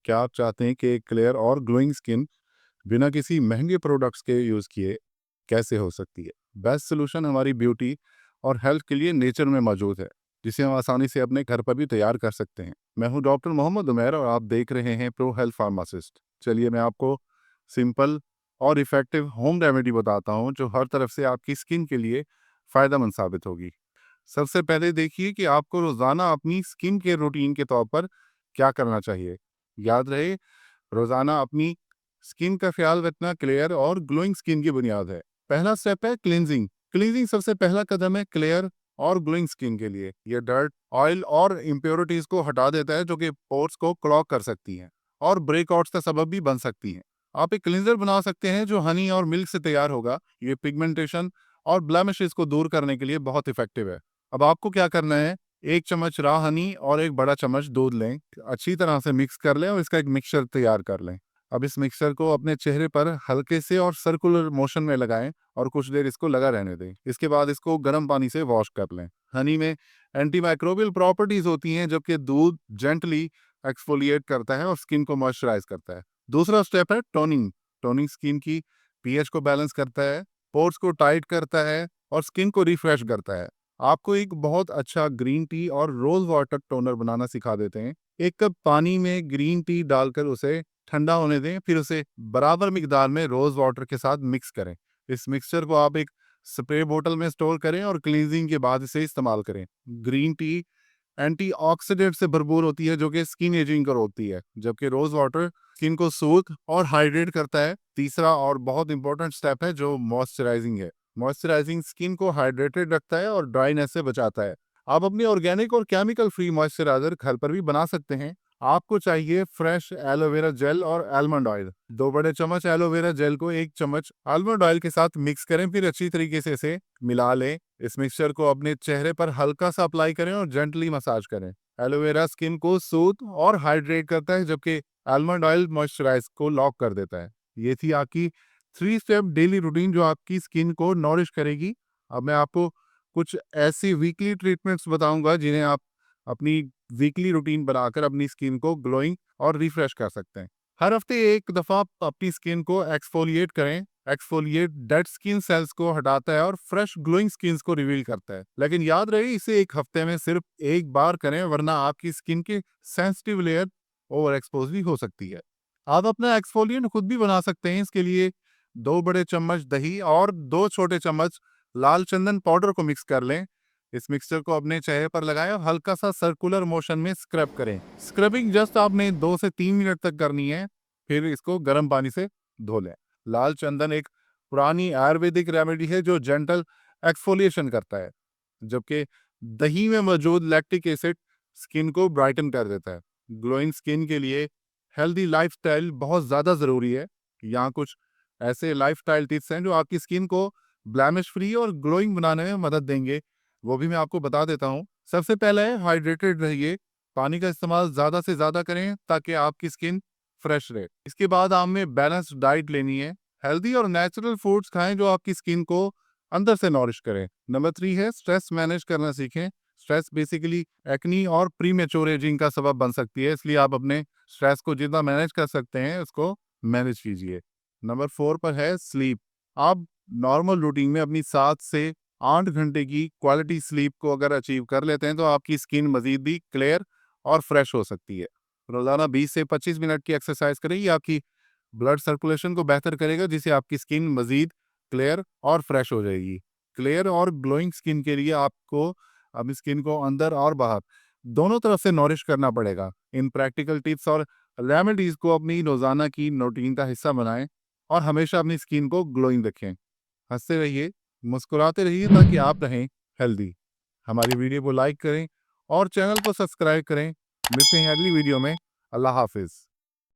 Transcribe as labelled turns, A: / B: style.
A: क्या आप चाहते हैं कि क्लियर और ग्लोइंग स्किन बिना किसी महंगे प्रोडक्ट्स के यूज़ किए कैसे हो सकती है? बेस्ट सोल्यूशन हमारी ब्यूटी और हेल्थ के लिए नेचर में मौजूद है, जिसे हम आसानी से अपने घर पर भी तैयार कर सकते हैं। मैं हूं डॉक्टर मोहम्मद उमैर और आप देख रहे हैं प्रो हेल्थ फार्मासिस्ट। चलिए मैं आपको सिंपल और इफ़ेक्टिव होम रेमेडी बताता हूं जो हर तरफ से आपकी स्किन के लिए फ़ायदेमंद साबित होगी। सबसे पहले देखिए कि आपको रोज़ाना अपनी स्किन केयर रूटीन के तौर पर क्या करना चाहिए। याद रहे, रोजाना अपनी स्किन का ख्याल रखना क्लियर और ग्लोइंग स्किन की बुनियाद है। पहला स्टेप है क्लींजिंग। क्लींजिंग सबसे पहला कदम है क्लियर और ग्लोइंग स्किन के लिए। ये डर्ट, ऑयल और इम्प्योरिटीज को हटा देता है जो कि पोर्स को क्लॉग कर सकती हैं और ब्रेकआउट्स का सबब भी बन सकती हैं। आप एक क्लींजर बना सकते हैं जो हनी और मिल्क से तैयार होगा। ये पिगमेंटेशन और ब्लेमिशेस को दूर करने के लिए बहुत इफेक्टिव है। अब आपको क्या करना है, एक चम्मच रॉ हनी और एक बड़ा चम्मच दूध लें, अच्छी तरह से मिक्स कर लें और इसका एक मिक्सचर तैयार कर लें। अब इस मिक्सचर को अपने चेहरे पर हल्के से और सर्कुलर मोशन में लगाएं और कुछ देर इसको लगा रहने दें। इसके बाद इसको गर्म पानी से वॉश कर लें। हनी में एंटीमाइक्रोबियल प्रॉपर्टीज होती हैं, जबकि दूध जेंटली एक्सफोलिएट करता है और स्किन को मॉइस्चराइज करता है। दूसरा स्टेप है टोनिंग। टोनिंग स्किन की पीएच को बैलेंस करता है, पोर्स को टाइट करता है और स्किन को रिफ्रेश करता है। आपको एक बहुत अच्छा ग्रीन टी और रोज वाटर टोनर बनाना सिखा देते हैं। एक कप पानी में ग्रीन टी डालकर उसे ठंडा होने दें, फिर उसे बराबर मिकदार में रोज वाटर के साथ मिक्स करें। इस मिक्सचर को आप एक स्प्रे बोतल में स्टोर करें और क्लींजिंग के बाद इसे इस्तेमाल करें। ग्रीन टी एंटीऑक्सीडेंट से भरपूर होती है जो कि स्किन एजिंग को रोकती है, जबकि रोज वाटर स्किन को सूद और हाइड्रेट करता है। तीसरा और बहुत इंपॉर्टेंट स्टेप है जो मॉइस्चराइजिंग है। मॉइस्चराइजिंग स्किन को हाइड्रेटेड रखता है और ड्राइनेस से बचाता है। आप अपनी ऑर्गेनिक और केमिकल फ्री मॉइस्चराइजर घर पर भी बना सकते हैं। आपको चाहिए फ्रेश एलोवेरा जेल और आलमंड ऑयल। 2 बड़े चम्मच एलोवेरा जेल को 1 चम्मच आलमंड ऑयल के साथ मिक्स करें, फिर अच्छी तरीके से इसे मिला लें। इस मिक्सचर को अपने चेहरे पर हल्का सा अप्लाई करें और जेंटली मसाज करें। एलोवेरा स्किन को सूद और हाइड्रेट करता है, जबकि आलमंड ऑयल मॉइस्चराइज को लॉक कर देता है। ये थी आपकी 3 स्टेप डेली रूटीन जो आपकी स्किन को नॉरिश करेगी। अब मैं आपको कुछ ऐसी वीकली ट्रीटमेंट्स बताऊंगा जिन्हें आप अपनी वीकली रूटीन बनाकर अपनी स्किन को ग्लोइंग और रिफ्रेश कर सकते हैं। हर हफ्ते एक दफा अपनी स्किन को एक्सफोलिएट करें। एक्सफोलिएट डेड स्किन सेल्स को हटाता है और फ्रेश ग्लोइंग स्किन को रिवील करता है। लेकिन याद रहे, इसे एक हफ्ते में सिर्फ एक बार करें, वरना आपकी स्किन की सेंसिटिव लेयर ओवर एक्सपोज भी हो सकती है। आप अपना एक्सफोलिएंट खुद भी बना सकते हैं। इसके लिए 2 बड़े चम्मच दही और 2 छोटे चम्मच लाल चंदन पाउडर को मिक्स कर लें। इस मिक्सचर को अपने चेहरे पर लगाएं और हल्का सा सर्कुलर मोशन में स्क्रब करें। स्क्रबिंग जस्ट आपने 2 से 3 मिनट तक करनी है, फिर इसको गर्म पानी से धो लें। लाल चंदन एक पुरानी आयुर्वेदिक रेमेडी है जो जेंटल एक्सफोलिएशन करता है, जबकि दही में मौजूद लैक्टिक एसिड स्किन को ब्राइटन कर देता है। ग्लोइंग स्किन के लिए हेल्दी लाइफस्टाइल बहुत ज़्यादा ज़रूरी है। यहाँ कुछ ऐसे लाइफस्टाइल टिप्स हैं जो आपकी स्किन को ब्लैमिश फ्री और ग्लोइंग बनाने में मदद देंगे, वो भी मैं आपको बता देता हूँ। सबसे पहले है हाइड्रेटेड रहिए। पानी का इस्तेमाल ज़्यादा से ज़्यादा करें ताकि आपकी स्किन फ्रेश रहे। इसके बाद हमें बैलेंस्ड डाइट लेनी है। हेल्दी और नेचुरल फूड्स खाएं जो आपकी स्किन को अंदर से नॉरिश करें। नंबर 3 है स्ट्रेस मैनेज करना सीखें। स्ट्रेस बेसिकली एक्नी और प्री मेच्योर एजिंग का सबब बन सकती है, इसलिए आप अपने स्ट्रेस को जितना मैनेज कर सकते हैं उसको मैनेज कीजिए। नंबर 4 पर है स्लीप। आप नॉर्मल रूटीन में अपनी 7 से 8 घंटे की क्वालिटी स्लीप को अगर अचीव कर लेते हैं तो आपकी स्किन मजीद भी क्लियर और फ्रेश हो सकती है। रोजाना 20 से 25 मिनट की एक्सरसाइज करें, ये आपकी ब्लड सर्कुलेशन को बेहतर करेगा, जिससे आपकी स्किन मजीद क्लियर और फ्रेश हो जाएगी। क्लियर और ग्लोइंग स्किन के लिए आपको अपनी स्किन को अंदर और बाहर दोनों तरफ से नॉरिश करना पड़ेगा। इन प्रैक्टिकल टिप्स और रेमेडीज को अपनी रोजाना की रूटीन का हिस्सा बनाएं और हमेशा अपनी स्किन को ग्लोइंग रखें। हंसते रहिए, मुस्कुराते रहिए ताकि आप रहें हेल्दी। हमारी वीडियो को लाइक करें और चैनल को सब्सक्राइब करें। मिलते हैं अगली वीडियो में। अल्लाह हाफिज।